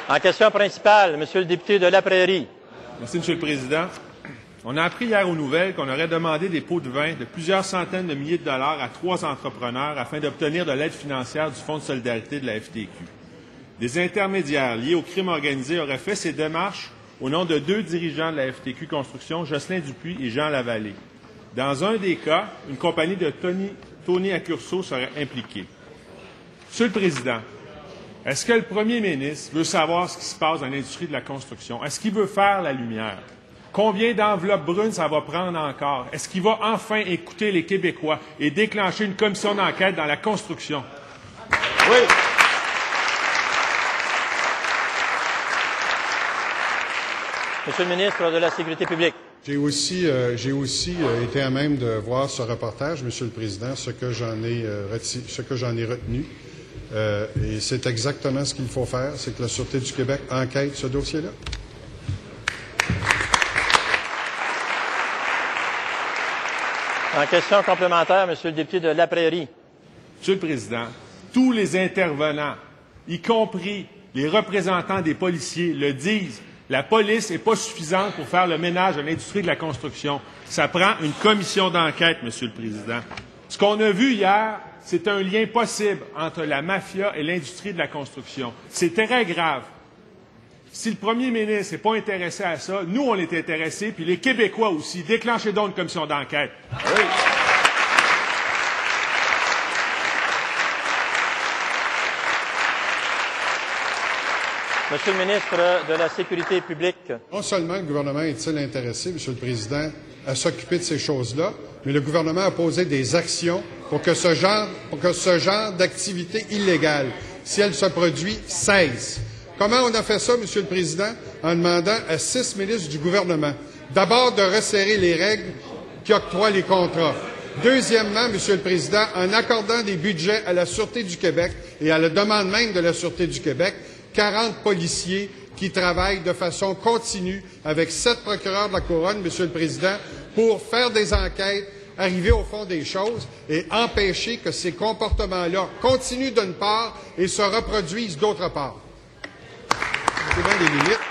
En question principale, Monsieur le député de La Prairie. Merci, Monsieur le Président. On a appris hier aux nouvelles qu'on aurait demandé des pots de vin de plusieurs centaines de milliers de dollars à 3 entrepreneurs afin d'obtenir de l'aide financière du Fonds de solidarité de la FTQ. Des intermédiaires liés au crime organisé auraient fait ces démarches au nom de 2 dirigeants de la FTQ Construction, Jocelyn Dupuis et Jean Lavallée. Dans un des cas, une compagnie de Tony Accurso serait impliquée. Monsieur le Président, est-ce que le premier ministre veut savoir ce qui se passe dans l'industrie de la construction? Est-ce qu'il veut faire la lumière? Combien d'enveloppes brunes ça va prendre encore? Est-ce qu'il va enfin écouter les Québécois et déclencher une commission d'enquête dans la construction? Oui. Monsieur le ministre de la Sécurité publique. J'ai aussi été à même de voir ce reportage, Monsieur le Président, ce que j'en ai retenu. Et c'est exactement ce qu'il faut faire, c'est que la Sûreté du Québec enquête ce dossier-là. En question complémentaire, Monsieur le député de La Prairie. Monsieur le Président, tous les intervenants, y compris les représentants des policiers, le disent. La police n'est pas suffisante pour faire le ménage à l'industrie de la construction. Ça prend une commission d'enquête, Monsieur le Président. Ce qu'on a vu hier, c'est un lien possible entre la mafia et l'industrie de la construction. C'est très grave. Si le premier ministre n'est pas intéressé à ça, nous, on est intéressés, puis les Québécois aussi. Déclenchez donc une commission d'enquête. Oui. Monsieur le ministre de la Sécurité publique. Non seulement le gouvernement est-il intéressé, Monsieur le Président, à s'occuper de ces choses-là, mais le gouvernement a posé des actions pour que ce genre d'activité illégale, si elle se produit, cesse. Comment on a fait ça, Monsieur le Président? En demandant à 6 ministres du gouvernement, d'abord de resserrer les règles qui octroient les contrats. Deuxièmement, Monsieur le Président, en accordant des budgets à la Sûreté du Québec et à la demande même de la Sûreté du Québec, 40 policiers qui travaillent de façon continue avec 7 procureurs de la Couronne, Monsieur le Président, pour faire des enquêtes, arriver au fond des choses et empêcher que ces comportements-là continuent d'une part et se reproduisent d'autre part. C'est bien des limites.